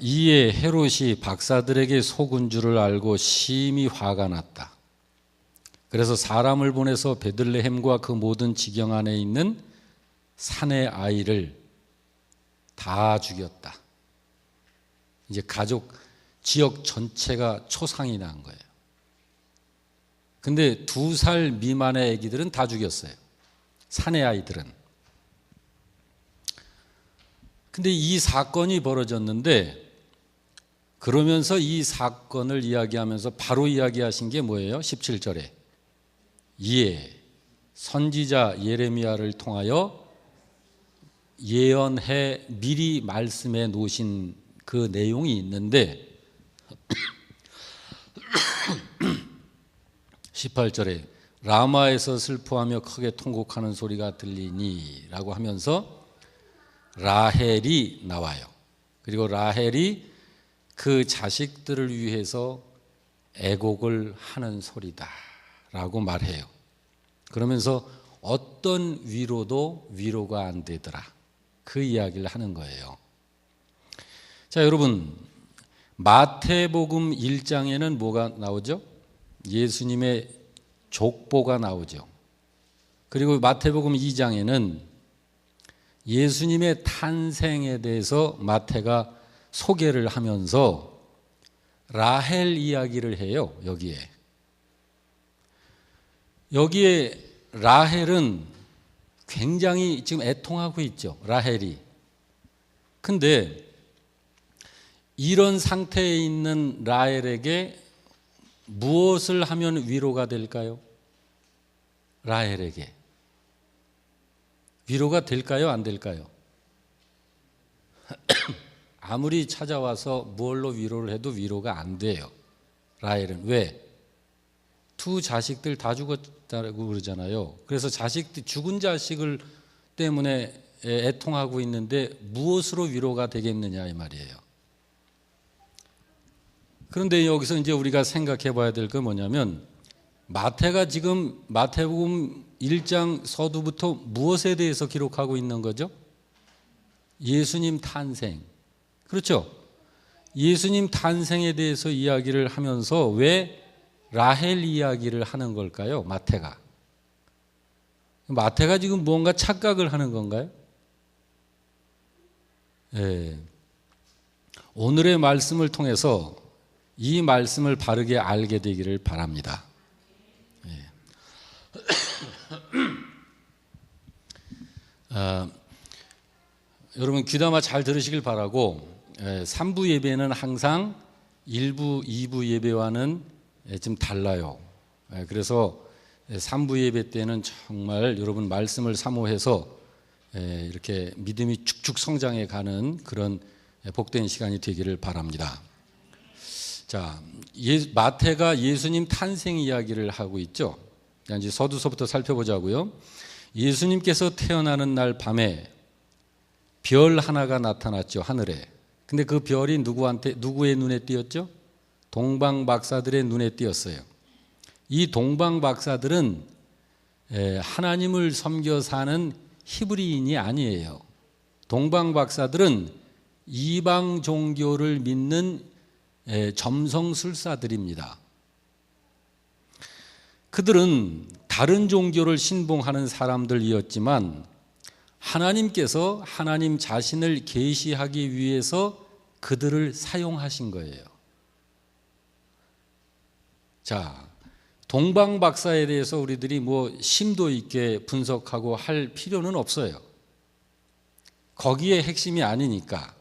이에 헤롯이 박사들에게 속은 줄을 알고 심히 화가 났다. 그래서 사람을 보내서 베들레헴과 그 모든 지경 안에 있는 산의 아이를 다 죽였다. 이제 가족, 지역 전체가 초상이 난 거예요. 근데 2살 미만의 아기들은 다 죽였어요. 산의 아이들은. 근데 이 사건이 벌어졌는데, 그러면서 이 사건을 이야기하면서 바로 이야기하신 게 뭐예요? 17절에 이에 선지자 예레미야를 통하여 예언해 미리 말씀해 놓으신 그 내용이 있는데 18절에 라마에서 슬퍼하며 크게 통곡하는 소리가 들리니 라고 하면서 라헬이 나와요. 그리고 라헬이 그 자식들을 위해서 애곡을 하는 소리다 라고 말해요. 그러면서 어떤 위로도 위로가 안 되더라, 그 이야기를 하는 거예요. 자, 여러분, 마태복음 1장에는 뭐가 나오죠? 예수님의 족보가 나오죠. 그리고 마태복음 2장에는 예수님의 탄생에 대해서 마태가 소개를 하면서 라헬 이야기를 해요. 여기에 라헬은 굉장히 지금 애통하고 있죠. 라헬이. 근데 이런 상태에 있는 라헬에게 무엇을 하면 위로가 될까요? 라헬에게 위로가 될까요? 안 될까요? 아무리 찾아와서 무얼로 위로를 해도 위로가 안 돼요. 라헬은. 왜? 2 자식들 다 죽었다고 그러잖아요. 그래서 죽은 자식을 때문에 애통하고 있는데 무엇으로 위로가 되겠느냐 이 말이에요. 그런데 여기서 이제 우리가 생각해 봐야 될 건 뭐냐면, 마태가 지금 마태복음 1장 서두부터 무엇에 대해서 기록하고 있는 거죠? 예수님 탄생. 그렇죠? 예수님 탄생에 대해서 이야기를 하면서 왜 라헬 이야기를 하는 걸까요? 마태가 지금 뭔가 착각을 하는 건가요? 네. 오늘의 말씀을 통해서 이 말씀을 바르게 알게 되기를 바랍니다. 네. 여러분 귀담아 잘 들으시길 바라고, 3부 예배는 항상 1부, 2부 예배와는 좀 달라요. 그래서 3부 예배 때는 정말 여러분 말씀을 사모해서 이렇게 믿음이 축축 성장해 가는 그런 복된 시간이 되기를 바랍니다. 자, 마태가 예수님 탄생 이야기를 하고 있죠. 이제 서두서부터 살펴보자고요. 예수님께서 태어나는 날 밤에 별 하나가 나타났죠, 하늘에. 근데 그 별이 누구의 눈에 띄었죠? 동방 박사들의 눈에 띄었어요. 이 동방 박사들은 하나님을 섬겨 사는 히브리인이 아니에요. 동방 박사들은 이방 종교를 믿는 점성술사들입니다. 그들은 다른 종교를 신봉하는 사람들이었지만 하나님께서 하나님 자신을 계시하기 위해서 그들을 사용하신 거예요. 자, 동방 박사에 대해서 우리들이 심도 있게 분석하고 할 필요는 없어요. 거기에 핵심이 아니니까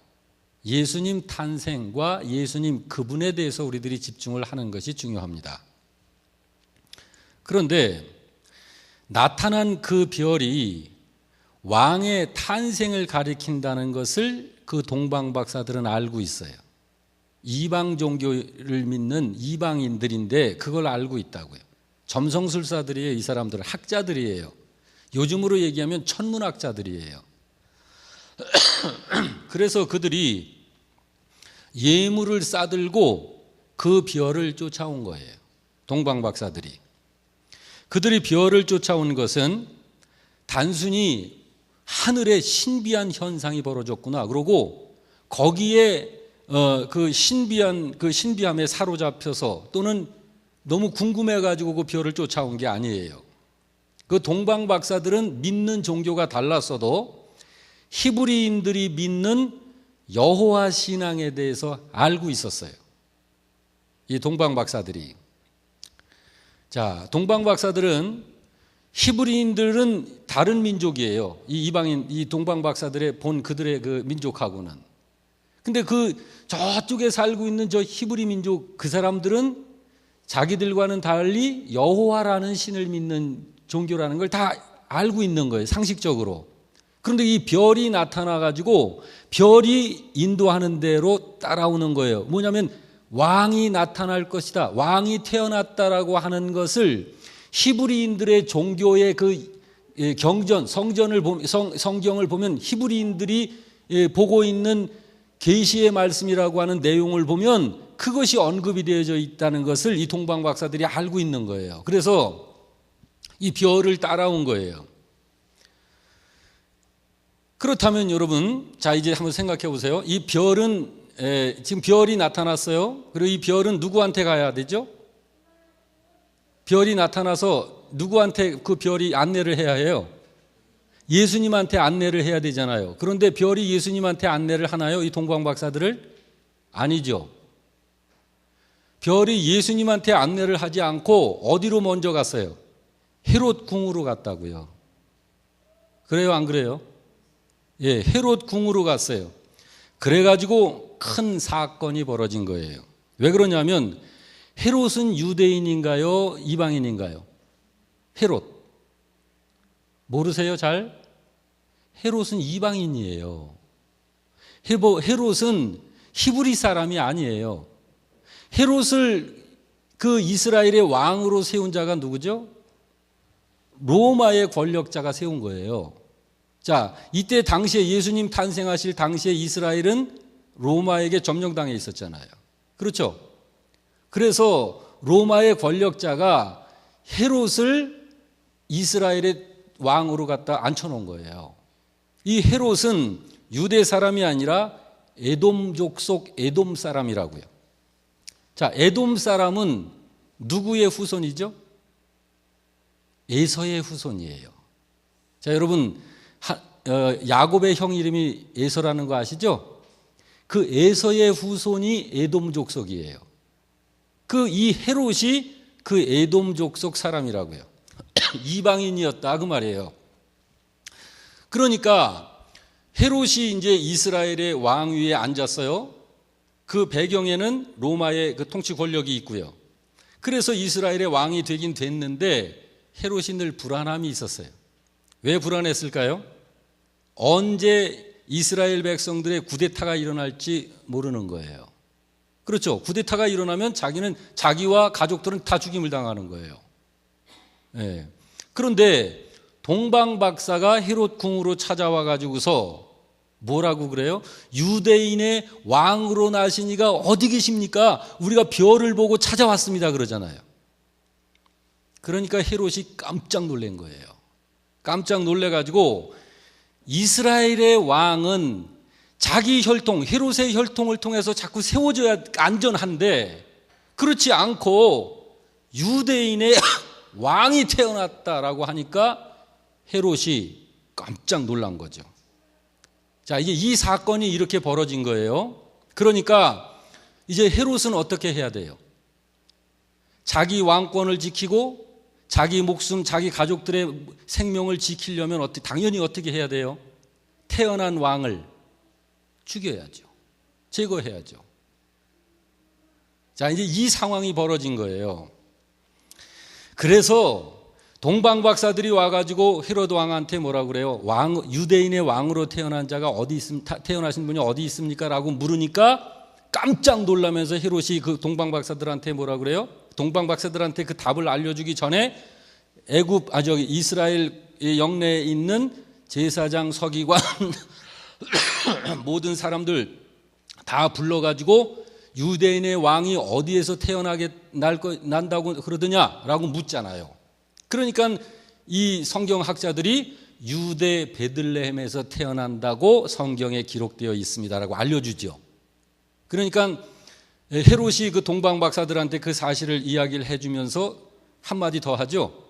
예수님 탄생과 예수님 그분에 대해서 우리들이 집중을 하는 것이 중요합니다. 그런데 나타난 그 별이 왕의 탄생을 가리킨다는 것을 그 동방 박사들은 알고 있어요. 이방 종교를 믿는 이방인들인데 그걸 알고 있다고요. 점성술사들이에요. 이 사람들은 학자들이에요. 요즘으로 얘기하면 천문학자들이에요. 그래서 그들이 예물을 싸들고 그 별을 쫓아온 거예요. 동방 박사들이. 그들이 별을 쫓아온 것은 단순히 하늘에 신비한 현상이 벌어졌구나, 그러고 거기에 그 신비함에 사로잡혀서 또는 너무 궁금해가지고 그 별을 쫓아온 게 아니에요. 그 동방 박사들은 믿는 종교가 달랐어도 히브리인들이 믿는 여호와 신앙에 대해서 알고 있었어요. 이 동방 박사들이. 자, 동방 박사들은 히브리인들은 다른 민족이에요. 이 이방인, 이 동방 박사들의 본 그들의 그 민족하고는. 근데 그 저쪽에 살고 있는 저 히브리 민족 그 사람들은 자기들과는 달리 여호와라는 신을 믿는 종교라는 걸 다 알고 있는 거예요. 상식적으로. 그런데 이 별이 나타나 가지고 별이 인도하는 대로 따라오는 거예요. 뭐냐면 왕이 나타날 것이다. 왕이 태어났다라고 하는 것을 히브리인들의 종교의 그 경전, 성경을 보면 히브리인들이 보고 있는 계시의 말씀이라고 하는 내용을 보면 그것이 언급이 되어져 있다는 것을 이 동방 박사들이 알고 있는 거예요. 그래서 이 별을 따라온 거예요. 그렇다면 여러분, 자 이제 한번 생각해 보세요. 이 별은 지금 별이 나타났어요. 그리고 이 별은 누구한테 가야 되죠? 별이 나타나서 누구한테 그 별이 안내를 해야 해요? 예수님한테 안내를 해야 되잖아요. 그런데 별이 예수님한테 안내를 하나요? 이 동방 박사들을? 아니죠. 별이 예수님한테 안내를 하지 않고 어디로 먼저 갔어요? 헤롯 궁으로 갔다고요. 그래요, 안 그래요? 예, 헤롯 궁으로 갔어요. 그래가지고 큰 사건이 벌어진 거예요. 왜 그러냐면 헤롯은 유대인인가요? 이방인인가요? 헤롯. 모르세요, 잘? 헤롯은 이방인이에요. 헤롯은 히브리 사람이 아니에요. 헤롯을 그 이스라엘의 왕으로 세운 자가 누구죠? 로마의 권력자가 세운 거예요. 자, 이때 당시에 예수님 탄생하실 당시에 이스라엘은 로마에게 점령당해 있었잖아요. 그렇죠? 그래서 로마의 권력자가 헤롯을 이스라엘의 왕으로 갖다 앉혀놓은 거예요. 이 헤롯은 유대 사람이 아니라 에돔 족속 에돔 사람이라고요. 자, 에돔 사람은 누구의 후손이죠? 에서의 후손이에요. 자, 여러분 야곱의 형 이름이 에서라는 거 아시죠? 그 에서의 후손이 에돔 족속이에요. 그 이 헤롯이 그 에돔 족속 사람이라고요. 이방인이었다 그 말이에요. 그러니까 헤롯이 이제 이스라엘의 왕위에 앉았어요. 그 배경에는 로마의 그 통치 권력이 있고요. 그래서 이스라엘의 왕이 되긴 됐는데 헤롯이 늘 불안함이 있었어요. 왜 불안했을까요? 언제 이스라엘 백성들의 쿠데타가 일어날지 모르는 거예요. 그렇죠. 쿠데타가 일어나면 자기는 자기와 가족들은 다 죽임을 당하는 거예요. 네. 그런데 동방 박사가 헤롯 궁으로 찾아와 가지고서 뭐라고 그래요? 유대인의 왕으로 나신 이가 어디 계십니까? 우리가 별을 보고 찾아왔습니다 그러잖아요. 그러니까 헤롯이 깜짝 놀란 거예요. 깜짝 놀래가지고 이스라엘의 왕은 자기 혈통, 헤롯의 혈통을 통해서 자꾸 세워져야 안전한데 그렇지 않고 유대인의 왕이 태어났다라고 하니까 헤롯이 깜짝 놀란 거죠. 자, 이제 이 사건이 이렇게 벌어진 거예요. 그러니까 이제 헤롯은 어떻게 해야 돼요? 자기 왕권을 지키고 자기 목숨, 자기 가족들의 생명을 지키려면 당연히 어떻게 해야 돼요? 태어난 왕을 죽여야죠. 제거해야죠. 자, 이제 이 상황이 벌어진 거예요. 그래서 동방 박사들이 와가지고 헤롯 왕한테 뭐라고 그래요? 유대인의 왕으로 태어난 자가 태어나신 분이 어디 있습니까? 라고 물으니까 깜짝 놀라면서 헤롯이 그 동방 박사들한테 뭐라고 그래요? 동방 박사들한테 그 답을 알려주기 전에 이스라엘 영내에 있는 제사장, 서기관 모든 사람들 다 불러가지고 유대인의 왕이 어디에서 난다고 그러더냐라고 묻잖아요. 그러니까 이 성경학자들이 유대 베들레헴에서 태어난다고 성경에 기록되어 있습니다라고 알려주죠. 그러니까 헤롯이 그 동방 박사들한테 그 사실을 이야기를 해주면서 한마디 더 하죠.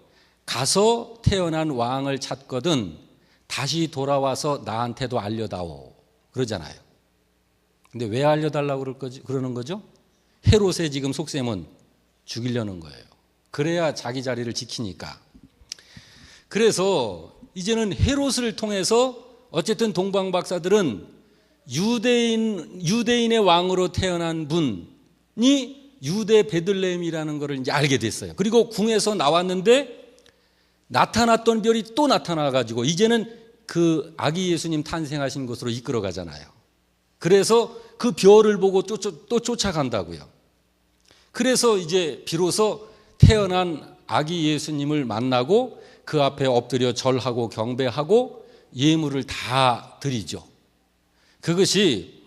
가서 태어난 왕을 찾거든 다시 돌아와서 나한테도 알려다오 그러잖아요. 근데 왜 알려달라고 그러는 거죠? 헤롯의 지금 속셈은 죽이려는 거예요. 그래야 자기 자리를 지키니까. 그래서 이제는 헤롯을 통해서 어쨌든 동방 박사들은 유대인의 왕으로 태어난 분이 유대 베들레헴이라는 것을 이제 알게 됐어요. 그리고 궁에서 나왔는데 나타났던 별이 또 나타나가지고 이제는 그 아기 예수님 탄생하신 곳으로 이끌어 가잖아요. 그래서 그 별을 보고 또 쫓아간다고요. 그래서 이제 비로소 태어난 아기 예수님을 만나고 그 앞에 엎드려 절하고 경배하고 예물을 다 드리죠. 그것이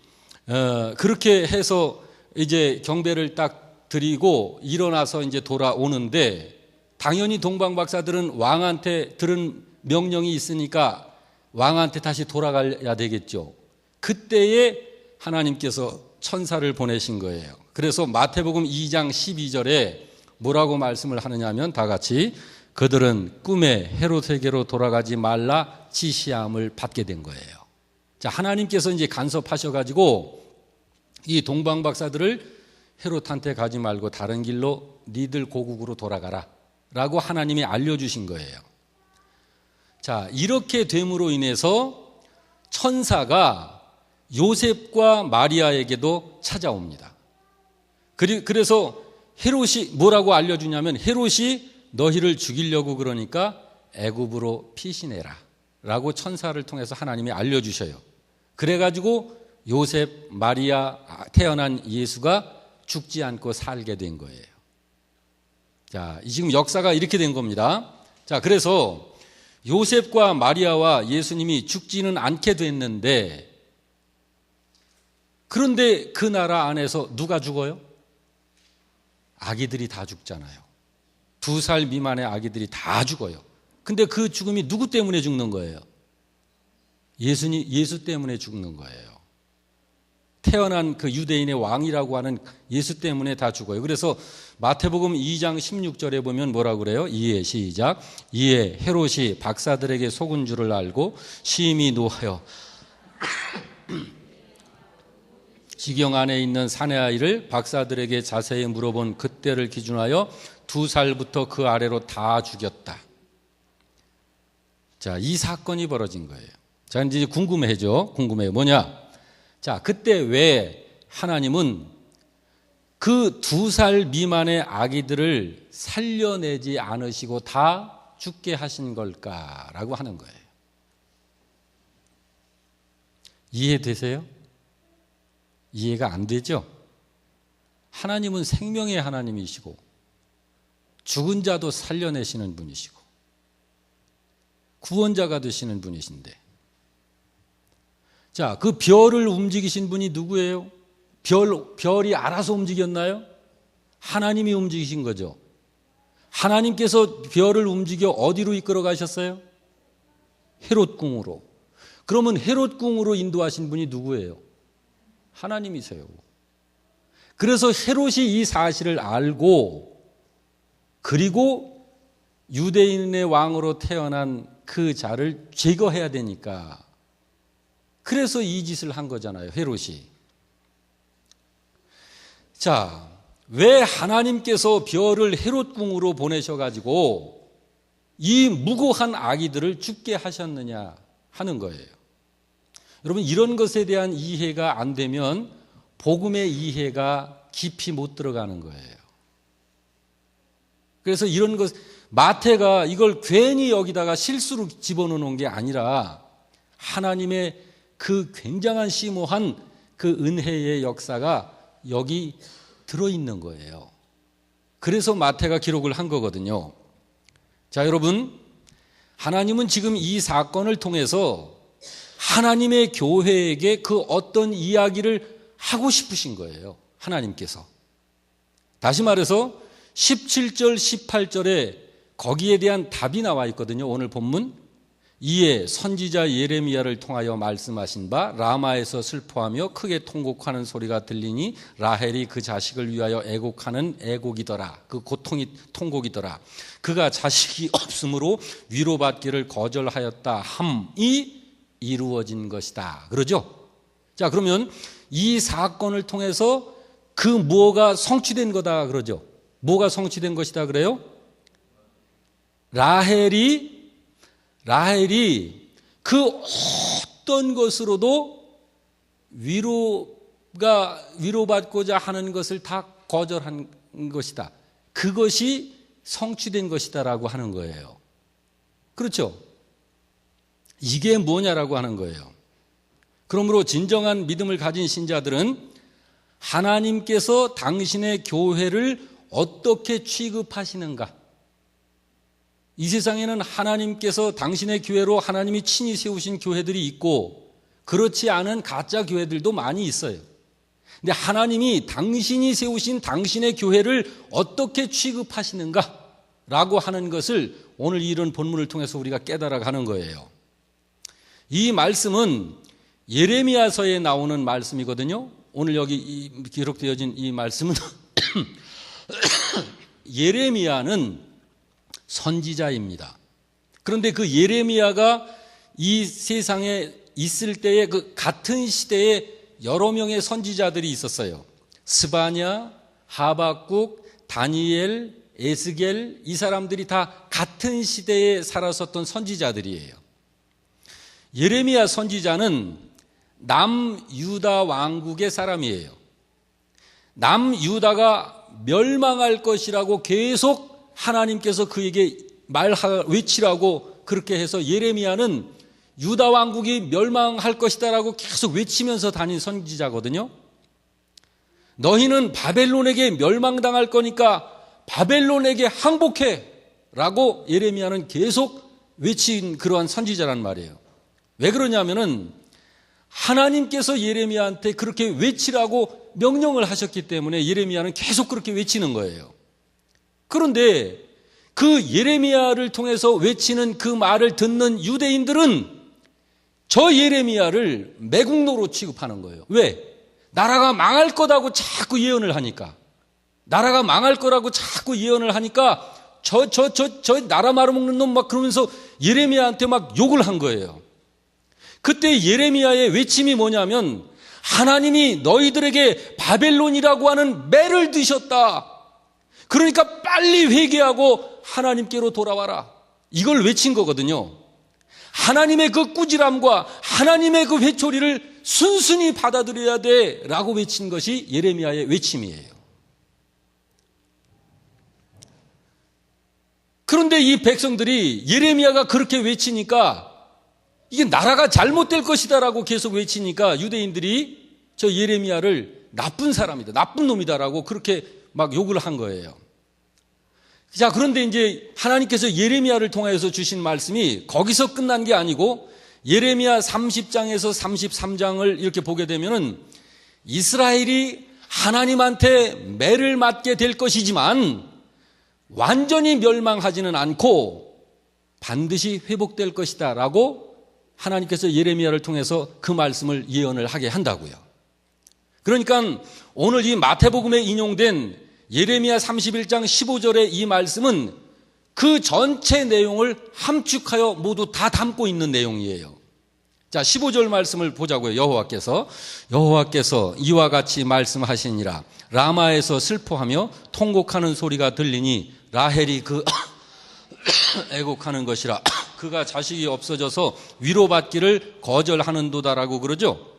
그렇게 해서 이제 경배를 딱 드리고 일어나서 이제 돌아오는데 당연히 동방 박사들은 왕한테 들은 명령이 있으니까 왕한테 다시 돌아가야 되겠죠. 그때에 하나님께서 천사를 보내신 거예요. 그래서 마태복음 2장 12절에 뭐라고 말씀을 하느냐 하면 다 같이 그들은 꿈에 헤롯에게로 돌아가지 말라 지시함을 받게 된 거예요. 자, 하나님께서 이제 간섭하셔가지고 이 동방 박사들을 헤롯한테 가지 말고 다른 길로 니들 고국으로 돌아가라 라고 하나님이 알려주신 거예요. 자, 이렇게 됨으로 인해서 천사가 요셉과 마리아에게도 찾아옵니다. 그래서 헤롯이 뭐라고 알려주냐면 헤롯이 너희를 죽이려고 그러니까 애굽으로 피신해라 라고 천사를 통해서 하나님이 알려주셔요. 그래가지고 요셉, 마리아 태어난 예수가 죽지 않고 살게 된 거예요. 자, 지금 역사가 이렇게 된 겁니다. 자, 그래서 요셉과 마리아와 예수님이 죽지는 않게 됐는데 그런데 그 나라 안에서 누가 죽어요? 아기들이 다 죽잖아요. 2살 미만의 아기들이 다 죽어요. 근데 그 죽음이 누구 때문에 죽는 거예요? 예수 때문에 죽는 거예요. 태어난 그 유대인의 왕이라고 하는 예수 때문에 다 죽어요. 그래서 마태복음 2장 16절에 보면 뭐라고 그래요? 이에 시작. 이에 헤롯이 박사들에게 속은 줄을 알고 심히 노하여 지경 안에 있는 사내 아이를 박사들에게 자세히 물어본 그때를 기준하여 2살부터 그 아래로 다 죽였다. 자, 이 사건이 벌어진 거예요. 자, 이제 궁금해요. 뭐냐? 자, 그때 왜 하나님은 그 2살 미만의 아기들을 살려내지 않으시고 다 죽게 하신 걸까라고 하는 거예요. 이해되세요? 이해가 안 되죠? 하나님은 생명의 하나님이시고 죽은 자도 살려내시는 분이시고 구원자가 되시는 분이신데 자, 그 별을 움직이신 분이 누구예요? 별이 알아서 움직였나요? 하나님이 움직이신 거죠. 하나님께서 별을 움직여 어디로 이끌어 가셨어요? 헤롯궁으로. 그러면 헤롯궁으로 인도하신 분이 누구예요? 하나님이세요. 그래서 헤롯이 이 사실을 알고 그리고 유대인의 왕으로 태어난 그 자를 제거해야 되니까 그래서 이 짓을 한 거잖아요, 헤롯이. 자, 왜 하나님께서 별을 헤롯궁으로 보내셔가지고 이 무고한 아기들을 죽게 하셨느냐 하는 거예요. 여러분, 이런 것에 대한 이해가 안 되면 복음의 이해가 깊이 못 들어가는 거예요. 그래서 이런 것, 마태가 이걸 괜히 여기다가 실수로 집어넣는 게 아니라 하나님의 그 굉장한 심오한 그 은혜의 역사가 여기 들어있는 거예요. 그래서 마태가 기록을 한 거거든요. 자, 여러분, 하나님은 지금 이 사건을 통해서 하나님의 교회에게 그 어떤 이야기를 하고 싶으신 거예요. 하나님께서. 다시 말해서 17절, 18절에 거기에 대한 답이 나와 있거든요. 오늘 본문. 이에 선지자 예레미야를 통하여 말씀하신 바 라마에서 슬퍼하며 크게 통곡하는 소리가 들리니 라헬이 그 자식을 위하여 애곡하는 애곡이더라. 그 고통이 통곡이더라. 그가 자식이 없으므로 위로받기를 거절하였다 함이 이루어진 것이다. 그러죠? 자, 그러면 이 사건을 통해서 그 무엇가 성취된 거다 그러죠? 뭐가 성취된 것이다 그래요? 라헬이 그 어떤 것으로도 위로받고자 하는 것을 다 거절한 것이다. 그것이 성취된 것이다라고 하는 거예요. 그렇죠? 이게 뭐냐라고 하는 거예요. 그러므로 진정한 믿음을 가진 신자들은 하나님께서 당신의 교회를 어떻게 취급하시는가? 이 세상에는 하나님께서 당신의 교회로 하나님이 친히 세우신 교회들이 있고 그렇지 않은 가짜 교회들도 많이 있어요. 근데 하나님이 당신이 세우신 당신의 교회를 어떻게 취급하시는가? 라고 하는 것을 오늘 이런 본문을 통해서 우리가 깨달아가는 거예요. 이 말씀은 예레미야서에 나오는 말씀이거든요. 오늘 여기 기록되어진 이 말씀은 예레미야는 선지자입니다. 그런데 그 예레미야가 이 세상에 있을 때의 그 같은 시대에 여러 명의 선지자들이 있었어요. 스바냐, 하박국, 다니엘, 에스겔, 이 사람들이 다 같은 시대에 살았었던 선지자들이에요. 예레미야 선지자는 남유다 왕국의 사람이에요. 남유다가 멸망할 것이라고 계속 하나님께서 그에게 외치라고 그렇게 해서 예레미야는 유다 왕국이 멸망할 것이다라고 계속 외치면서 다닌 선지자거든요. 너희는 바벨론에게 멸망당할 거니까 바벨론에게 항복해 라고 예레미야는 계속 외친 그러한 선지자란 말이에요. 왜 그러냐면은 하나님께서 예레미야한테 그렇게 외치라고 명령을 하셨기 때문에 예레미야는 계속 그렇게 외치는 거예요. 그런데 그 예레미야를 통해서 외치는 그 말을 듣는 유대인들은 저 예레미야를 매국노로 취급하는 거예요. 왜? 나라가 망할 거라고 자꾸 예언을 하니까. 나라가 망할 거라고 자꾸 예언을 하니까 저 나라 말아먹는 놈 막 그러면서 예레미야한테 막 욕을 한 거예요. 그때 예레미야의 외침이 뭐냐면 하나님이 너희들에게 바벨론이라고 하는 매를 드셨다. 그러니까 빨리 회개하고 하나님께로 돌아와라. 이걸 외친 거거든요. 하나님의 그 꾸지람과 하나님의 그 회초리를 순순히 받아들여야 돼 라고 외친 것이 예레미야의 외침이에요. 그런데 이 백성들이 예레미야가 그렇게 외치니까 이게 나라가 잘못될 것이다 라고 계속 외치니까 유대인들이 저 예레미야를 나쁜 사람이다, 나쁜 놈이다 라고 그렇게 막 욕을 한 거예요. 자, 그런데 이제 하나님께서 예레미야를 통해서 주신 말씀이 거기서 끝난 게 아니고 예레미야 30장에서 33장을 이렇게 보게 되면은 이스라엘이 하나님한테 매를 맞게 될 것이지만 완전히 멸망하지는 않고 반드시 회복될 것이다 라고 하나님께서 예레미야를 통해서 그 말씀을 예언을 하게 한다고요. 그러니까 오늘 이 마태복음에 인용된 예레미야 31장 15절의 이 말씀은 그 전체 내용을 함축하여 모두 다 담고 있는 내용이에요. 자, 15절 말씀을 보자고요. 여호와께서 이와 같이 말씀하시니라. 라마에서 슬퍼하며 통곡하는 소리가 들리니 라헬이 그 애곡하는 것이라. 그가 자식이 없어져서 위로받기를 거절하는도다라고 그러죠.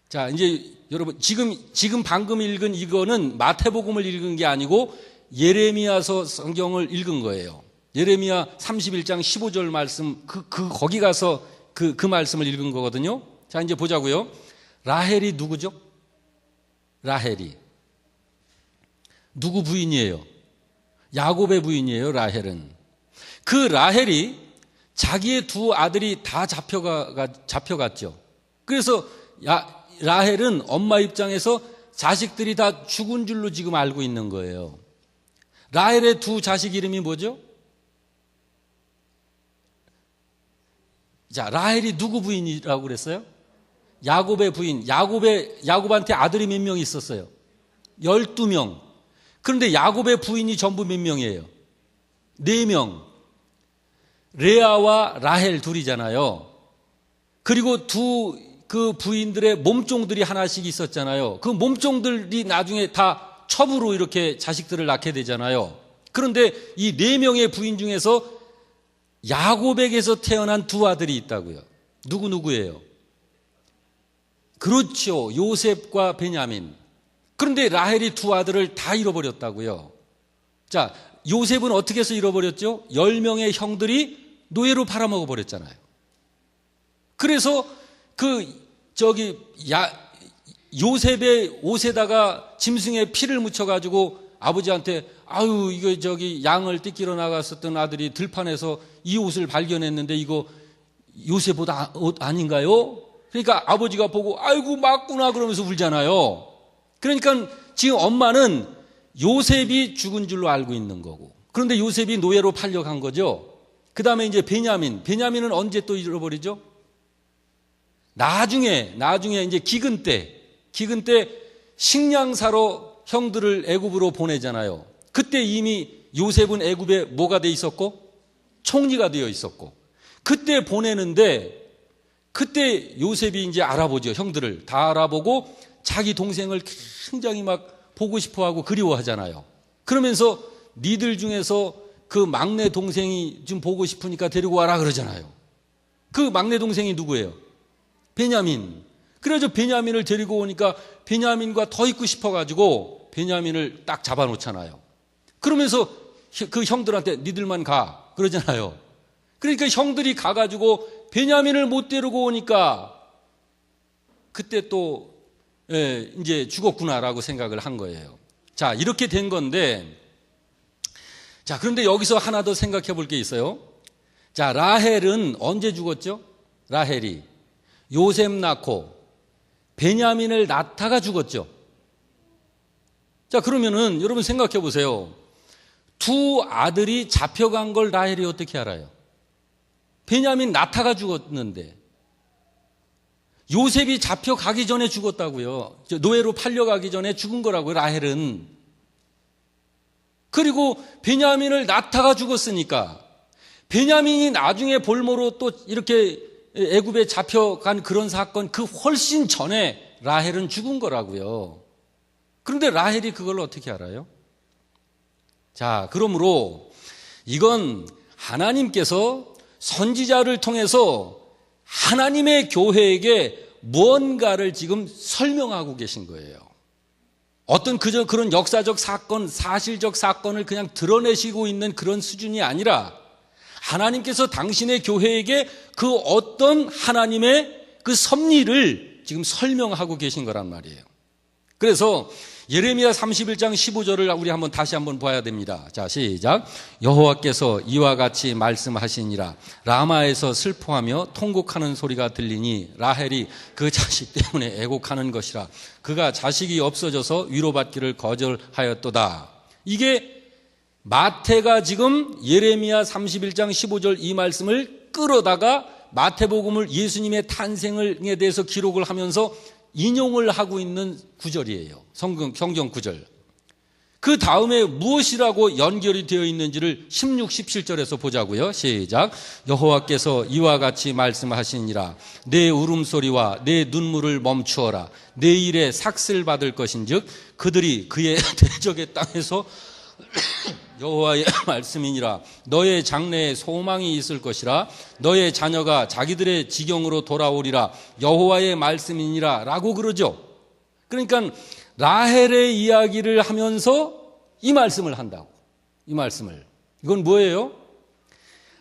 자, 이제 여러분 지금 방금 읽은 이거는 마태복음을 읽은 게 아니고 예레미야서 성경을 읽은 거예요. 예레미야 31장 15절 말씀 거기 가서 그 말씀을 읽은 거거든요. 자, 이제 보자고요. 라헬이 누구죠? 라헬이 누구 부인이에요? 야곱의 부인이에요. 라헬은 그 라헬이 자기의 두 아들이 다 잡혀갔죠. 그래서 라헬은 엄마 입장에서 자식들이 다 죽은 줄로 지금 알고 있는 거예요. 라헬의 두 자식 이름이 뭐죠? 자, 라헬이 누구 부인이라고 그랬어요? 야곱의 부인. 야곱한테 아들이 몇 명 있었어요? 12명. 그런데 야곱의 부인이 전부 몇 명이에요? 4명. 레아와 라헬 둘이잖아요. 그리고 그 부인들의 몸종들이 하나씩 있었잖아요. 그 몸종들이 나중에 다 첩으로 이렇게 자식들을 낳게 되잖아요. 그런데 이 4명의 부인 중에서 야곱에게서 태어난 2 아들이 있다고요. 누구예요? 그렇죠. 요셉과 베냐민. 그런데 라헬이 2 아들을 다 잃어버렸다고요. 자, 요셉은 어떻게 해서 잃어버렸죠? 10명의 형들이 노예로 팔아먹어 버렸잖아요. 그래서 요셉의 옷에다가 짐승의 피를 묻혀가지고 아버지한테 아유, 이거 양을 띠끼러 나갔었던 아들이 들판에서 이 옷을 발견했는데 이거 요셉 옷 아닌가요? 그러니까 아버지가 보고 아이고 맞구나 그러면서 울잖아요. 그러니까 지금 엄마는 요셉이 죽은 줄로 알고 있는 거고. 그런데 요셉이 노예로 팔려간 거죠. 그 다음에 이제 베냐민은 언제 또 잃어버리죠? 나중에 이제 기근 때 식량 사러 형들을 애굽으로 보내잖아요. 그때 이미 요셉은 애굽에 뭐가 돼 있었고? 총리가 되어 있었고. 그때 보내는데 그때 요셉이 이제 알아보죠. 형들을 다 알아보고 자기 동생을 굉장히 막 보고 싶어하고 그리워하잖아요. 그러면서 니들 중에서 그 막내 동생이 좀 보고 싶으니까 데리고 와라 그러잖아요. 그 막내 동생이 누구예요? 베냐민. 그래서 베냐민을 데리고 오니까 베냐민과 더 있고 싶어가지고 베냐민을 딱 잡아놓잖아요. 그러면서 그 형들한테 니들만 가 그러잖아요. 그러니까 형들이 가가지고 베냐민을 못 데리고 오니까 그때 또 이제 죽었구나라고 생각을 한 거예요. 자, 이렇게 된 건데, 자, 그런데 여기서 하나 더 생각해 볼 게 있어요. 자, 라헬은 언제 죽었죠? 라헬이 요셉 낳고 베냐민을 낳다가 죽었죠. 자, 그러면은 여러분 생각해 보세요. 2 아들이 잡혀간 걸 라헬이 어떻게 알아요? 베냐민 낳다가 죽었는데 요셉이 잡혀가기 전에 죽었다고요. 노예로 팔려가기 전에 죽은 거라고요, 라헬은. 그리고 베냐민을 낳다가 죽었으니까 베냐민이 나중에 볼모로 또 이렇게 애굽에 잡혀간 그런 사건 그 훨씬 전에 라헬은 죽은 거라고요. 그런데 라헬이 그걸 어떻게 알아요? 자, 그러므로 이건 하나님께서 선지자를 통해서 하나님의 교회에게 무언가를 지금 설명하고 계신 거예요. 어떤 그런 역사적 사건, 사실적 사건을 그냥 드러내시고 있는 그런 수준이 아니라 하나님께서 당신의 교회에게 그 어떤 하나님의 그 섭리를 지금 설명하고 계신 거란 말이에요. 그래서 예레미야 31장 15절을 우리 다시 한번 봐야 됩니다. 자, 시작. 여호와께서 이와 같이 말씀하시니라. 라마에서 슬퍼하며 통곡하는 소리가 들리니 라헬이 그 자식 때문에 애곡하는 것이라. 그가 자식이 없어져서 위로받기를 거절하였도다. 이게 마태가 지금 예레미야 31장 15절 이 말씀을 끌어다가 마태복음을 예수님의 탄생에 대해서 기록을 하면서 인용을 하고 있는 구절이에요. 성경 구절. 그 다음에 무엇이라고 연결이 되어 있는지를 16, 17절에서 보자고요. 시작. 여호와께서 이와 같이 말씀하시니라. 내 울음소리와 내 눈물을 멈추어라. 내 일에 삭슬 받을 것인즉 그들이 그의 대적의 땅에서 여호와의 말씀이니라. 너의 장래에 소망이 있을 것이라. 너의 자녀가 자기들의 지경으로 돌아오리라. 여호와의 말씀이니라 라고 그러죠. 그러니까 라헬의 이야기를 하면서 이 말씀을 한다고. 이 말씀을. 이건 뭐예요?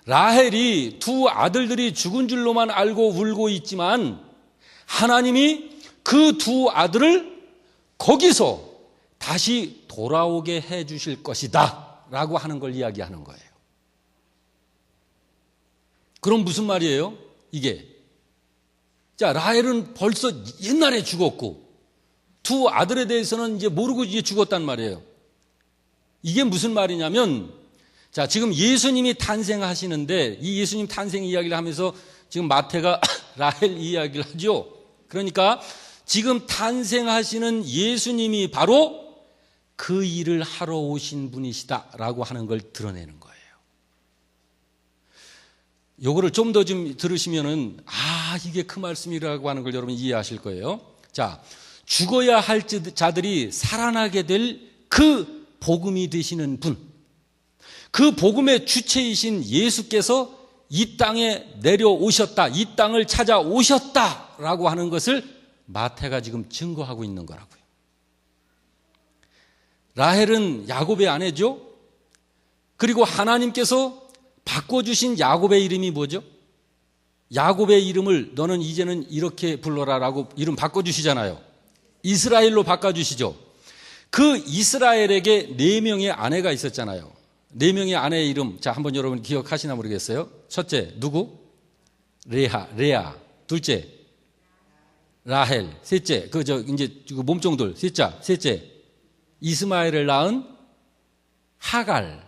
라헬이 2 아들들이 죽은 줄로만 알고 울고 있지만 하나님이 그 2 아들을 거기서 다시 돌아오게 해 주실 것이다 라고 하는 걸 이야기하는 거예요. 그럼 무슨 말이에요? 이게. 자, 라헬은 벌써 옛날에 죽었고 2 아들에 대해서는 이제 모르고 이제 죽었단 말이에요. 이게 무슨 말이냐면, 자, 지금 예수님이 탄생하시는데 이 예수님 탄생 이야기를 하면서 지금 마태가 라헬 이야기를 하죠. 그러니까 지금 탄생하시는 예수님이 바로 그 일을 하러 오신 분이시다라고 하는 걸 드러내는 거예요. 요거를 좀 더 좀 들으시면은 이게 그 말씀이라고 하는 걸 여러분 이해하실 거예요. 자, 죽어야 할 자들이 살아나게 될 그 복음이 되시는 분, 그 복음의 주체이신 예수께서 이 땅에 내려오셨다, 이 땅을 찾아오셨다라고 하는 것을 마태가 지금 증거하고 있는 거라고요. 라헬은 야곱의 아내죠. 그리고 하나님께서 바꿔주신 야곱의 이름이 뭐죠? 야곱의 이름을 너는 이제는 이렇게 불러라라고 이름 바꿔주시잖아요. 이스라엘로 바꿔주시죠. 그 이스라엘에게 4명의 아내가 있었잖아요. 4명의 아내의 이름, 자, 한번 여러분 기억하시나 모르겠어요. 첫째, 누구? 레아. 둘째, 라헬. 셋째, 이제 몸종들. 셋째, 이스마엘을 낳은 하갈.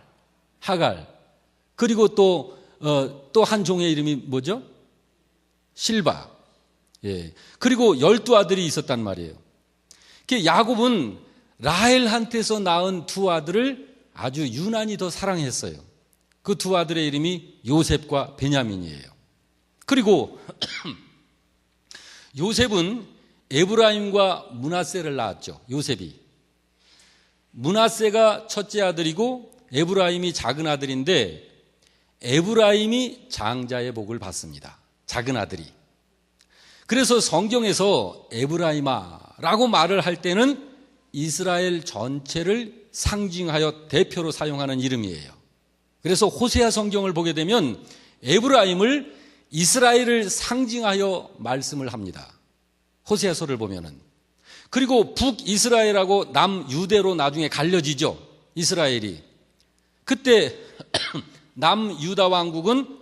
그리고 또 한 종의 이름이 뭐죠? 실바. 예. 그리고 12아들이 있었단 말이에요. 야곱은 라헬한테서 낳은 2아들을 아주 유난히 더 사랑했어요. 그 2아들의 이름이 요셉과 베냐민이에요. 그리고 요셉은 에브라임과 므낫세를 낳았죠. 요셉이. 므낫세가 첫째 아들이고 에브라임이 작은 아들인데 에브라임이 장자의 복을 받습니다. 작은 아들이. 그래서 성경에서 에브라임아라고 말을 할 때는 이스라엘 전체를 상징하여 대표로 사용하는 이름이에요. 그래서 호세아 성경을 보게 되면 에브라임을 이스라엘을 상징하여 말씀을 합니다. 호세아서를 보면은. 그리고 북이스라엘하고 남유대로 나중에 갈려지죠. 이스라엘이. 그때 남유다 왕국은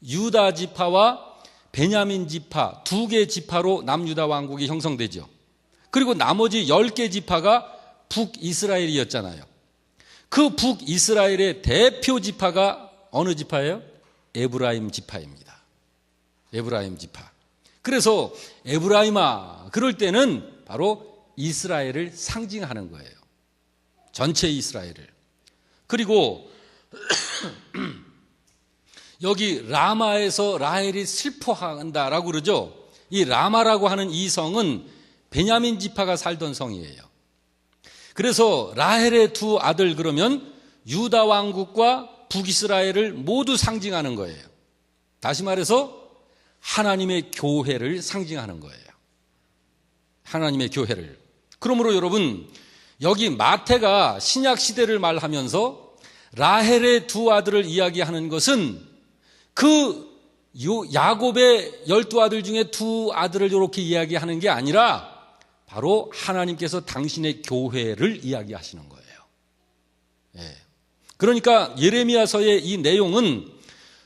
유다 지파와 베냐민 지파 2개 지파로 남유다 왕국이 형성되죠. 그리고 나머지 10개 지파가 북이스라엘이었잖아요. 그 북이스라엘의 대표 지파가 어느 지파예요? 에브라임 지파입니다. 에브라임 지파. 그래서 에브라임아 그럴 때는 바로 이스라엘을 상징하는 거예요. 전체 이스라엘을. 그리고 여기 라마에서 라헬이 슬퍼한다라고 그러죠. 이 라마라고 하는 이 성은 베냐민 지파가 살던 성이에요. 그래서 라헬의 2 아들 그러면 유다 왕국과 북이스라엘을 모두 상징하는 거예요. 다시 말해서 하나님의 교회를 상징하는 거예요. 하나님의 교회를. 그러므로 여러분 여기 마태가 신약 시대를 말하면서 라헬의 2 아들을 이야기하는 것은 그 야곱의 12아들 중에 2 아들을 이렇게 이야기하는 게 아니라 바로 하나님께서 당신의 교회를 이야기하시는 거예요. 예. 그러니까 예레미야서의 이 내용은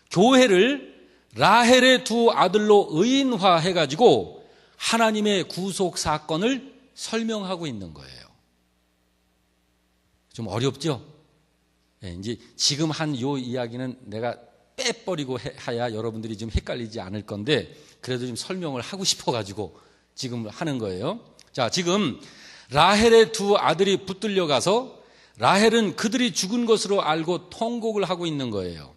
교회를 라헬의 2 아들로 의인화해가지고 하나님의 구속 사건을 설명하고 있는 거예요. 좀 어렵죠? 예, 이제 지금 한 요 이야기는 내가 빼버리고 해야 여러분들이 좀 헷갈리지 않을 건데 그래도 좀 설명을 하고 싶어가지고 지금 하는 거예요. 자, 지금 라헬의 2 아들이 붙들려 가서 라헬은 그들이 죽은 것으로 알고 통곡을 하고 있는 거예요.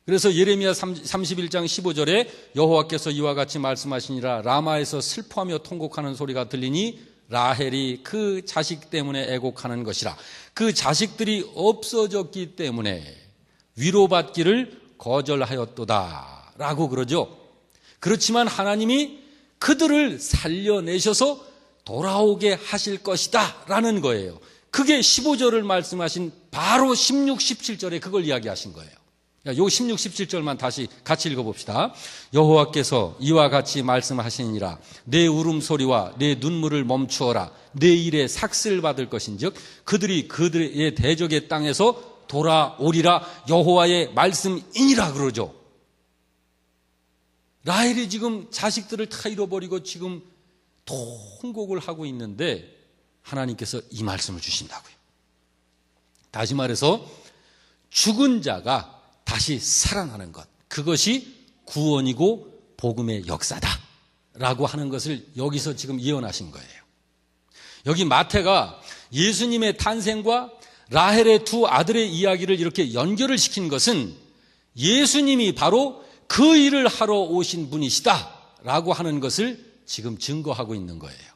그래서 예레미야 31장 15절에 여호와께서 이와 같이 말씀하시니라 라마에서 슬퍼하며 통곡하는 소리가 들리니 라헬이 그 자식 때문에 애곡하는 것이라. 그 자식들이 없어졌기 때문에 위로받기를 거절하였도다 라고 그러죠. 그렇지만 하나님이 그들을 살려내셔서 돌아오게 하실 것이다 라는 거예요. 그게 15절을 말씀하신 바로 16, 17절에 그걸 이야기하신 거예요. 요 16, 17절만 다시 같이 읽어봅시다. 여호와께서 이와 같이 말씀하시니라 내 울음소리와 내 눈물을 멈추어라. 내 일에 삭슬 받을 것인즉 그들이 그들의 대적의 땅에서 돌아오리라 여호와의 말씀이니라 그러죠. 라헬이 지금 자식들을 다 잃어버리고 지금 통곡을 하고 있는데 하나님께서 이 말씀을 주신다고요. 다시 말해서 죽은 자가 다시 살아나는 것, 그것이 구원이고 복음의 역사다라고 하는 것을 여기서 지금 예언하신 거예요. 여기 마태가 예수님의 탄생과 라헬의 두 아들의 이야기를 이렇게 연결을 시킨 것은 예수님이 바로 그 일을 하러 오신 분이시다라고 하는 것을 지금 증거하고 있는 거예요.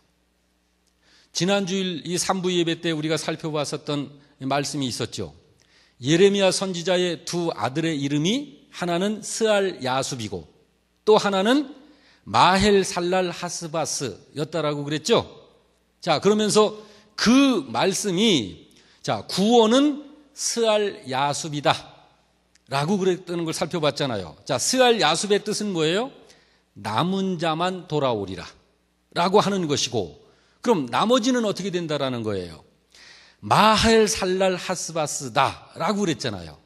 지난주일 이 3부 예배 때 우리가 살펴봤었던 말씀이 있었죠. 예레미야 선지자의 두 아들의 이름이 하나는 스알 야숲이고 또 하나는 마헬 살랄 하스바스였다라고 그랬죠. 자, 그러면서 그 말씀이 구원은 스알 야숲이다 라고 그랬다는 걸 살펴봤잖아요. 자, 스알 야숲의 뜻은 뭐예요? 남은 자만 돌아오리라 라고 하는 것이고, 그럼 나머지는 어떻게 된다라는 거예요? 마헬 살랄 하스바스다 라고 그랬잖아요.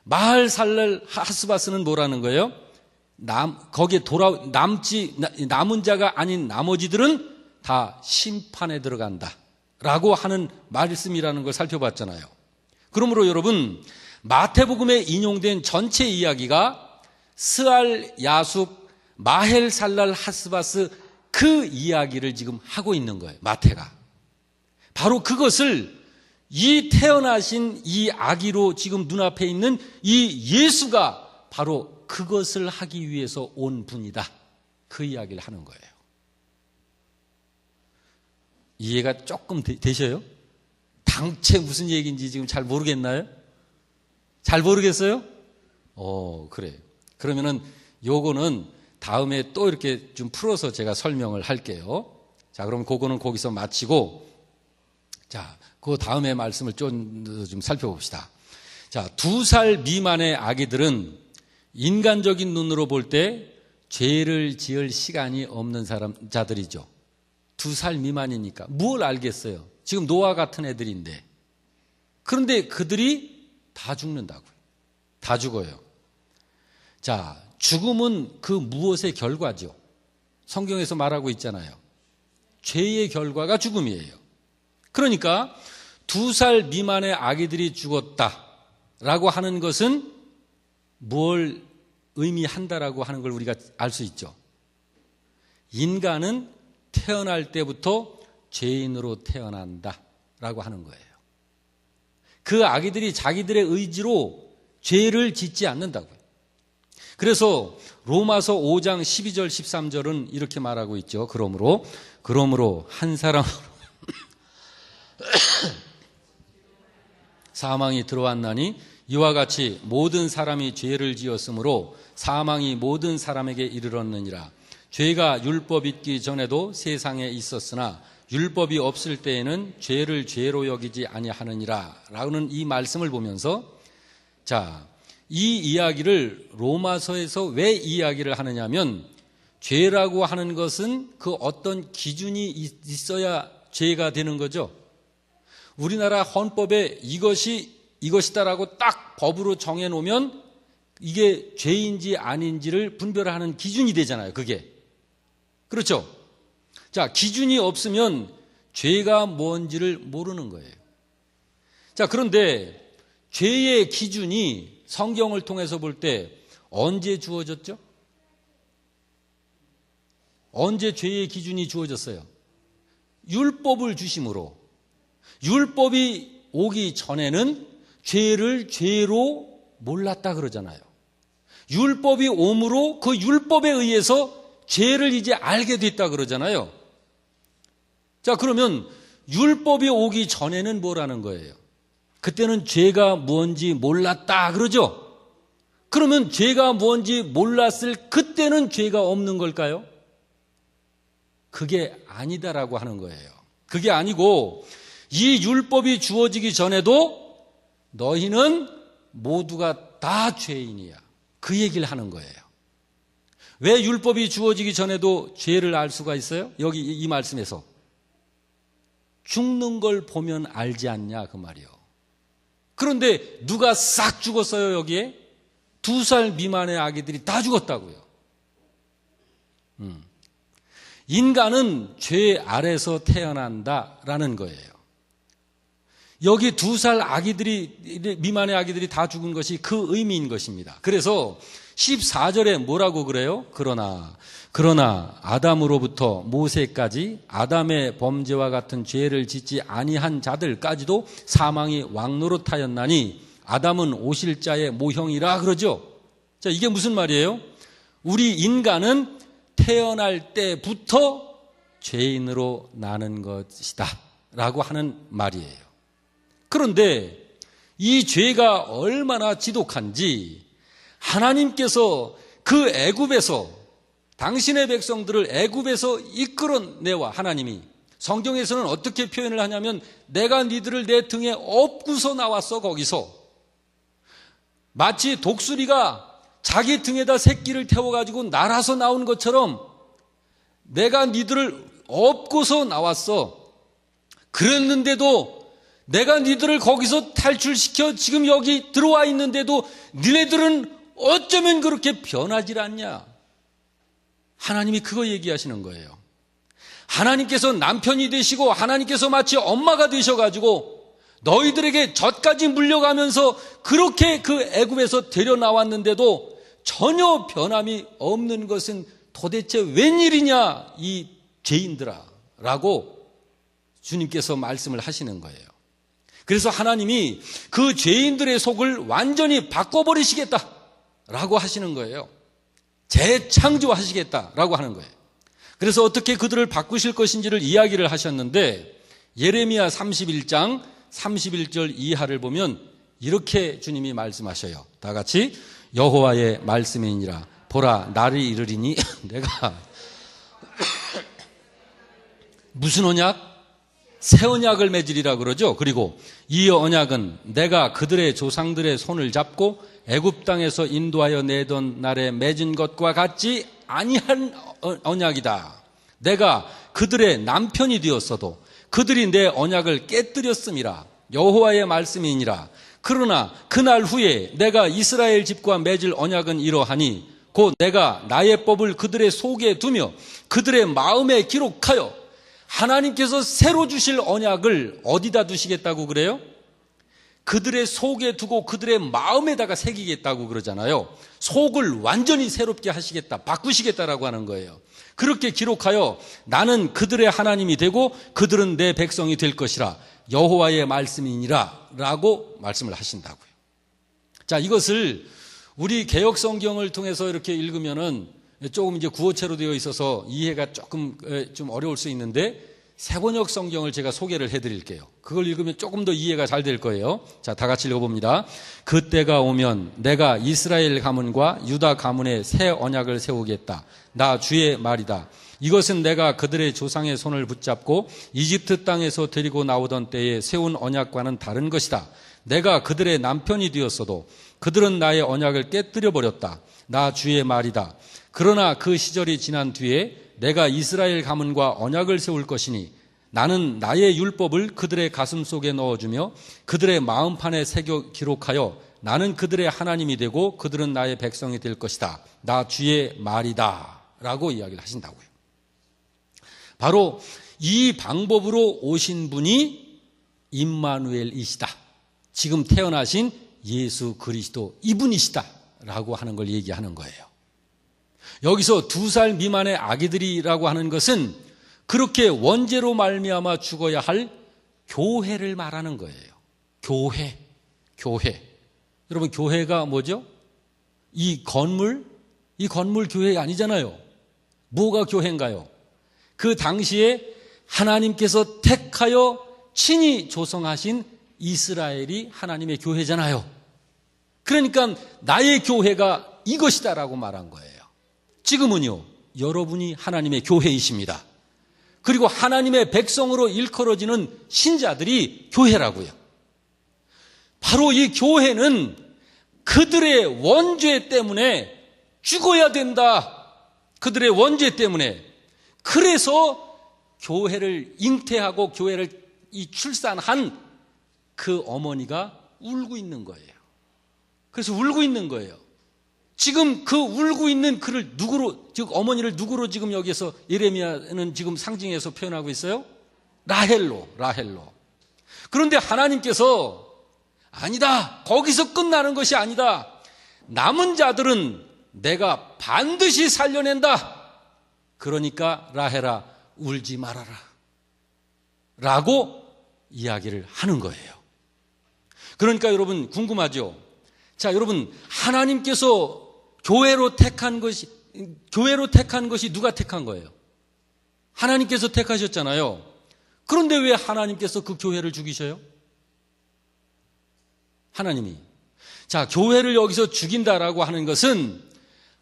마헬 살랄 하스바스는 뭐라는 거예요? 거기에 남은 자가 아닌 나머지들은 다 심판에 들어간다 라고 하는 말씀이라는 걸 살펴봤잖아요. 그러므로 여러분, 마태복음에 인용된 전체 이야기가 스알 야숲 마헬 살랄 하스바스 그 이야기를 지금 하고 있는 거예요. 마태가 바로 그것을 이 태어나신 이 아기로 지금 눈앞에 있는 이 예수가 바로 그것을 하기 위해서 온 분이다, 그 이야기를 하는 거예요. 이해가 조금 되셔요? 당최 무슨 얘기인지 지금 잘 모르겠나요? 잘 모르겠어요? 그래요. 그러면은 요거는 다음에 또 이렇게 좀 풀어서 제가 설명을 할게요. 자, 그럼 그거는 거기서 마치고, 자, 그 다음에 말씀을 좀 살펴봅시다. 자, 2살 미만의 아기들은 인간적인 눈으로 볼 때 죄를 지을 시간이 없는 자들이죠. 2살 미만이니까 뭘 알겠어요? 지금 노아 같은 애들인데. 그런데 그들이 다 죽는다고요. 다 죽어요. 자, 죽음은 그 무엇의 결과죠? 성경에서 말하고 있잖아요. 죄의 결과가 죽음이에요. 그러니까 2살 미만의 아기들이 죽었다라고 하는 것은 뭘 의미한다라고 하는 걸 우리가 알 수 있죠. 인간은 태어날 때부터 죄인으로 태어난다라고 하는 거예요. 그 아기들이 자기들의 의지로 죄를 짓지 않는다고요. 그래서 로마서 5장 12절 13절은 이렇게 말하고 있죠. 그러므로 한 사람으로 사망이 들어왔나니 이와 같이 모든 사람이 죄를 지었으므로 사망이 모든 사람에게 이르렀느니라. 죄가 율법 있기 전에도 세상에 있었으나 율법이 없을 때에는 죄를 죄로 여기지 아니하느니라 라는 이 말씀을 보면서, 자, 이 이야기를 로마서에서 왜 이야기를 하느냐면, 죄라고 하는 것은 그 어떤 기준이 있어야 죄가 되는 거죠. 우리나라 헌법에 이것이다라고 딱 법으로 정해놓으면 이게 죄인지 아닌지를 분별하는 기준이 되잖아요. 그게. 그렇죠? 자, 기준이 없으면 죄가 뭔지를 모르는 거예요. 자, 그런데 죄의 기준이 성경을 통해서 볼 때 언제 주어졌죠? 언제 죄의 기준이 주어졌어요? 율법을 주심으로. 율법이 오기 전에는 죄를 죄로 몰랐다 그러잖아요. 율법이 옴으로 그 율법에 의해서 죄를 이제 알게 됐다 그러잖아요. 자, 그러면 율법이 오기 전에는 뭐라는 거예요? 그때는 죄가 뭔지 몰랐다 그러죠? 그러면 죄가 뭔지 몰랐을 그때는 죄가 없는 걸까요? 그게 아니다라고 하는 거예요. 그게 아니고, 이 율법이 주어지기 전에도 너희는 모두가 다 죄인이야, 그 얘기를 하는 거예요. 왜 율법이 주어지기 전에도 죄를 알 수가 있어요? 여기 이 말씀에서 죽는 걸 보면 알지 않냐 그 말이요. 그런데 누가 싹 죽었어요? 여기에 2살 미만의 아기들이 다 죽었다고요. 인간은 죄 아래서 태어난다라는 거예요. 여기 2살 미만의 아기들이 다 죽은 것이 그 의미인 것입니다. 그래서 14절에 뭐라고 그래요? 그러나 아담으로부터 모세까지 아담의 범죄와 같은 죄를 짓지 아니한 자들까지도 사망이 왕노릇하였나니 아담은 오실 자의 모형이라 그러죠. 자, 이게 무슨 말이에요? 우리 인간은 태어날 때부터 죄인으로 나는 것이다 라고 하는 말이에요. 그런데 이 죄가 얼마나 지독한지 하나님께서 그 애굽에서 당신의 백성들을 애굽에서 이끌어내와 하나님이 성경에서는 어떻게 표현을 하냐면 내가 니들을 내 등에 업고서 나왔어. 거기서 마치 독수리가 자기 등에다 새끼를 태워가지고 날아서 나온 것처럼 내가 니들을 업고서 나왔어. 그랬는데도 내가 니들을 거기서 탈출시켜 지금 여기 들어와 있는데도 니네들은 어쩌면 그렇게 변하질 않냐. 하나님이 그거 얘기하시는 거예요. 하나님께서 남편이 되시고 하나님께서 마치 엄마가 되셔가지고 너희들에게 젖까지 물려가면서 그렇게 그 애굽에서 데려 나왔는데도 전혀 변함이 없는 것은 도대체 웬일이냐 이 죄인들아 라고 주님께서 말씀을 하시는 거예요. 그래서 하나님이 그 죄인들의 속을 완전히 바꿔버리시겠다 라고 하시는 거예요. 재창조하시겠다라고 하는 거예요. 그래서 어떻게 그들을 바꾸실 것인지를 이야기를 하셨는데 예레미야 31장 31절 이하를 보면 이렇게 주님이 말씀하셔요. 다 같이 여호와의 말씀이니라. 보라 날이 이르리니 내가 무슨 언약? 새 언약을 맺으리라 그러죠. 그리고 이 언약은 내가 그들의 조상들의 손을 잡고 애굽 땅에서 인도하여 내던 날에 맺은 것과 같지 아니한 언약이다. 내가 그들의 남편이 되었어도 그들이 내 언약을 깨뜨렸음이라. 여호와의 말씀이니라. 그러나 그날 후에 내가 이스라엘 집과 맺을 언약은 이러하니 곧 내가 나의 법을 그들의 속에 두며 그들의 마음에 기록하여. 하나님께서 새로 주실 언약을 어디다 두시겠다고 그래요? 그들의 속에 두고 그들의 마음에다가 새기겠다고 그러잖아요. 속을 완전히 새롭게 하시겠다, 바꾸시겠다라고 하는 거예요. 그렇게 기록하여 나는 그들의 하나님이 되고 그들은 내 백성이 될 것이라. 여호와의 말씀이니라 라고 말씀을 하신다고요. 자, 이것을 우리 개역 성경을 통해서 이렇게 읽으면은 조금 이제 구어체로 되어 있어서 이해가 조금 좀 어려울 수 있는데 세번역 성경을 제가 소개를 해드릴게요. 그걸 읽으면 조금 더 이해가 잘 될 거예요. 자, 다 같이 읽어봅니다. 그때가 오면 내가 이스라엘 가문과 유다 가문에 새 언약을 세우겠다. 나 주의 말이다. 이것은 내가 그들의 조상의 손을 붙잡고 이집트 땅에서 데리고 나오던 때에 세운 언약과는 다른 것이다. 내가 그들의 남편이 되었어도 그들은 나의 언약을 깨뜨려 버렸다. 나 주의 말이다. 그러나 그 시절이 지난 뒤에 내가 이스라엘 가문과 언약을 세울 것이니 나는 나의 율법을 그들의 가슴 속에 넣어주며 그들의 마음판에 새겨 기록하여 나는 그들의 하나님이 되고 그들은 나의 백성이 될 것이다. 나 주의 말이다 라고 이야기를 하신다고요. 바로 이 방법으로 오신 분이 임마누엘이시다. 지금 태어나신 예수 그리스도 이분이시다 라고 하는 걸 얘기하는 거예요. 여기서 2살 미만의 아기들이라고 하는 것은 그렇게 원죄로 말미암아 죽어야 할 교회를 말하는 거예요. 교회. 여러분, 교회가 뭐죠? 이 건물 교회 아니잖아요. 뭐가 교회인가요? 그 당시에 하나님께서 택하여 친히 조성하신 이스라엘이 하나님의 교회잖아요. 그러니까 나의 교회가 이것이다라고 말한 거예요. 지금은요, 여러분이 하나님의 교회이십니다. 그리고 하나님의 백성으로 일컬어지는 신자들이 교회라고요. 바로 이 교회는 그들의 원죄 때문에 죽어야 된다. 그들의 원죄 때문에. 그래서 교회를 잉태하고 교회를 출산한 그 어머니가 울고 있는 거예요. 그래서 울고 있는 거예요. 지금 그 울고 있는 그를 누구로, 즉 어머니를 누구로 지금 여기서 예레미야는 지금 상징해서 표현하고 있어요? 라헬로. 그런데 하나님께서 아니다. 거기서 끝나는 것이 아니다. 남은 자들은 내가 반드시 살려낸다. 그러니까 라헬아 울지 말아라 라고 이야기를 하는 거예요. 그러니까 여러분 궁금하죠? 자, 여러분 하나님께서 교회로 택한 것이 누가 택한 거예요? 하나님께서 택하셨잖아요. 그런데 왜 하나님께서 그 교회를 죽이셔요? 하나님이. 자, 교회를 여기서 죽인다라고 하는 것은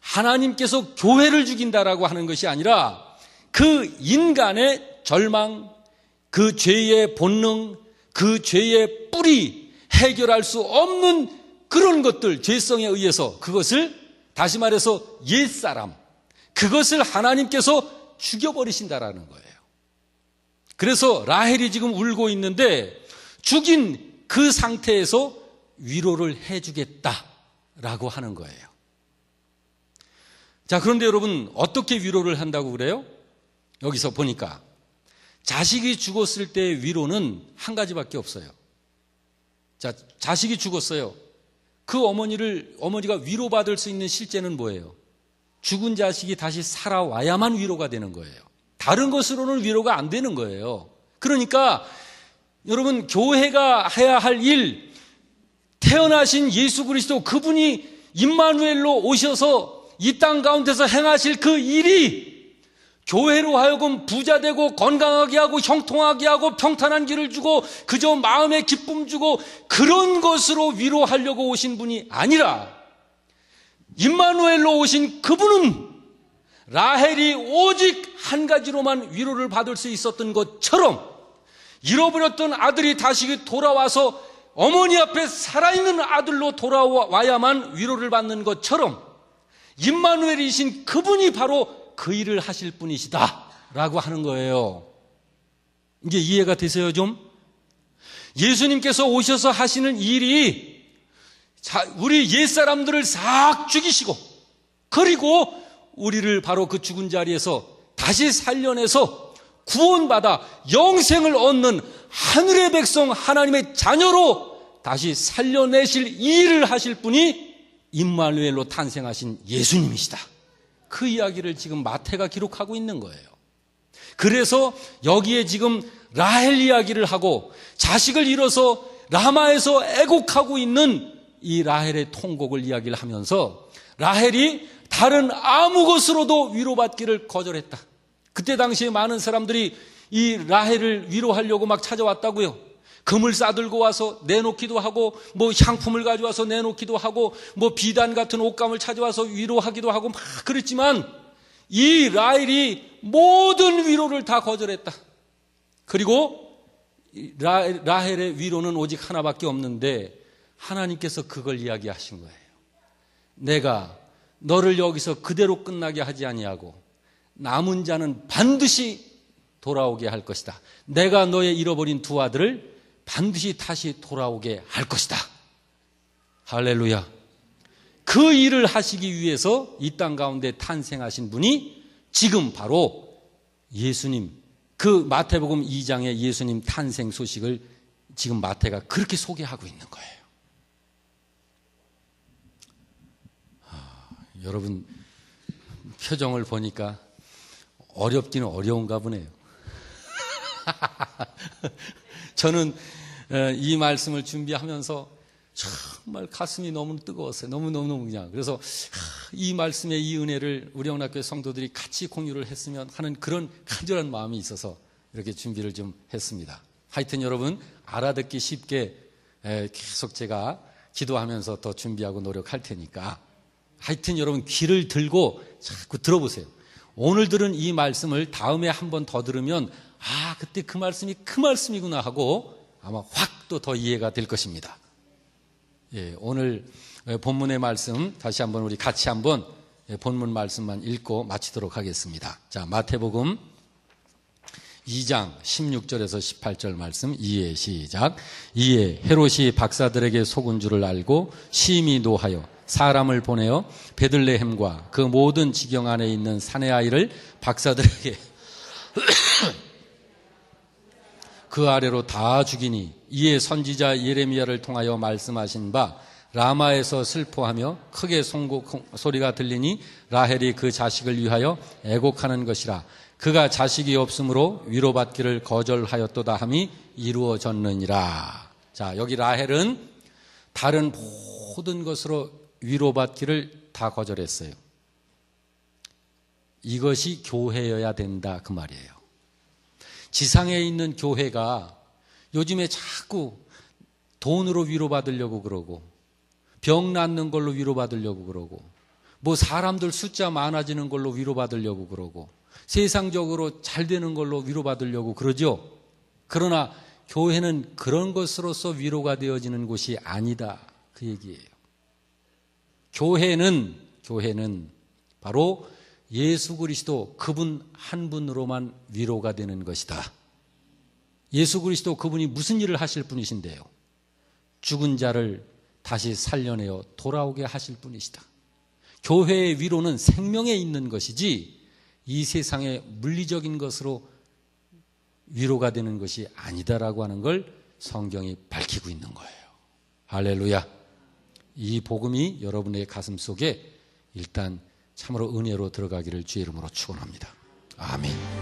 하나님께서 교회를 죽인다라고 하는 것이 아니라 그 인간의 절망, 그 죄의 본능, 그 죄의 뿌리, 해결할 수 없는 그런 것들, 죄성에 의해서 그것을 다시 말해서 옛사람, 그것을 하나님께서 죽여버리신다라는 거예요. 그래서 라헬이 지금 울고 있는데 죽인 그 상태에서 위로를 해주겠다라고 하는 거예요. 자, 그런데 여러분 어떻게 위로를 한다고 그래요? 여기서 보니까 자식이 죽었을 때의 위로는 한 가지밖에 없어요. 자, 자식이 죽었어요. 그 어머니가 위로받을 수 있는 실제는 뭐예요? 죽은 자식이 다시 살아와야만 위로가 되는 거예요. 다른 것으로는 위로가 안 되는 거예요. 그러니까 여러분 교회가 해야 할 일, 태어나신 예수 그리스도 그분이 임마누엘로 오셔서 이 땅 가운데서 행하실 그 일이 교회로 하여금 부자되고 건강하게 하고 형통하게 하고 평탄한 길을 주고 그저 마음에 기쁨 주고 그런 것으로 위로하려고 오신 분이 아니라 임마누엘로 오신 그분은 라헬이 오직 한 가지로만 위로를 받을 수 있었던 것처럼 잃어버렸던 아들이 다시 돌아와서 어머니 앞에 살아있는 아들로 돌아와야만 위로를 받는 것처럼 임마누엘이신 그분이 바로 그 일을 하실 분이시다 라고 하는 거예요. 이게 이해가 되세요 좀? 예수님께서 오셔서 하시는 일이 우리 옛사람들을 싹 죽이시고 그리고 우리를 바로 그 죽은 자리에서 다시 살려내서 구원받아 영생을 얻는 하늘의 백성 하나님의 자녀로 다시 살려내실 이 일을 하실 분이 임마누엘로 탄생하신 예수님이시다. 그 이야기를 지금 마태가 기록하고 있는 거예요. 그래서 여기에 지금 라헬 이야기를 하고 자식을 잃어서 라마에서 애곡하고 있는 이 라헬의 통곡을 이야기를 하면서 라헬이 다른 아무 것으로도 위로받기를 거절했다. 그때 당시에 많은 사람들이 이 라헬을 위로하려고 막 찾아왔다고요. 금을 싸들고 와서 내놓기도 하고 뭐 향품을 가져와서 내놓기도 하고 뭐 비단 같은 옷감을 찾아와서 위로하기도 하고 막 그랬지만 이 라헬이 모든 위로를 다 거절했다. 그리고 라헬의 위로는 오직 하나밖에 없는데 하나님께서 그걸 이야기하신 거예요. 내가 너를 여기서 그대로 끝나게 하지 아니하고 남은 자는 반드시 돌아오게 할 것이다. 내가 너의 잃어버린 두 아들을 반드시 다시 돌아오게 할 것이다. 할렐루야. 그 일을 하시기 위해서 이 땅 가운데 탄생하신 분이 지금 바로 예수님, 그 마태복음 2장의 예수님 탄생 소식을 지금 마태가 그렇게 소개하고 있는 거예요. 여러분 표정을 보니까 어렵기는 어려운가 보네요. 저는 이 말씀을 준비하면서 정말 가슴이 너무 뜨거웠어요. 너무너무 그냥. 그래서 이 말씀의 이 은혜를 우리 영락교회 성도들이 같이 공유를 했으면 하는 그런 간절한 마음이 있어서 이렇게 준비를 좀 했습니다. 하여튼 여러분 알아듣기 쉽게 계속 제가 기도하면서 더 준비하고 노력할 테니까 하여튼 여러분 귀를 들고 자꾸 들어보세요. 오늘 들은 이 말씀을 다음에 한 번 더 들으면 그때 그 말씀이 그 말씀이구나 하고 아마 확 또 더 이해가 될 것입니다. 예, 오늘 본문의 말씀 다시 한번 우리 같이 한번 본문 말씀만 읽고 마치도록 하겠습니다. 자, 마태복음 2장 16절에서 18절 말씀 이에 시작. 이에 헤롯이 박사들에게 속은 줄을 알고 심히 노하여 사람을 보내어 베들레헴과 그 모든 지경 안에 있는 사내 아이를 박사들에게 그 아래로 다 죽이니 이에 선지자 예레미야를 통하여 말씀하신 바 라마에서 슬퍼하며 크게 소리가 들리니 라헬이 그 자식을 위하여 애곡하는 것이라. 그가 자식이 없으므로 위로받기를 거절하였도다 함이 이루어졌느니라. 자, 여기 라헬은 다른 모든 것으로 위로받기를 다 거절했어요. 이것이 교회여야 된다 그 말이에요. 지상에 있는 교회가 요즘에 자꾸 돈으로 위로받으려고 그러고, 병 낫는 걸로 위로받으려고 그러고, 뭐 사람들 숫자 많아지는 걸로 위로받으려고 그러고, 세상적으로 잘 되는 걸로 위로받으려고 그러죠. 그러나 교회는 그런 것으로서 위로가 되어지는 곳이 아니다 그 얘기예요. 교회는 바로 예수 그리스도 그분 한 분으로만 위로가 되는 것이다. 예수 그리스도 그분이 무슨 일을 하실 분이신데요? 죽은 자를 다시 살려내어 돌아오게 하실 분이시다. 교회의 위로는 생명에 있는 것이지 이 세상의 물리적인 것으로 위로가 되는 것이 아니다라고 하는 걸 성경이 밝히고 있는 거예요. 할렐루야. 이 복음이 여러분의 가슴 속에 일단 참으로 은혜로 들어가기를 주의 이름으로 축원합니다. 아멘.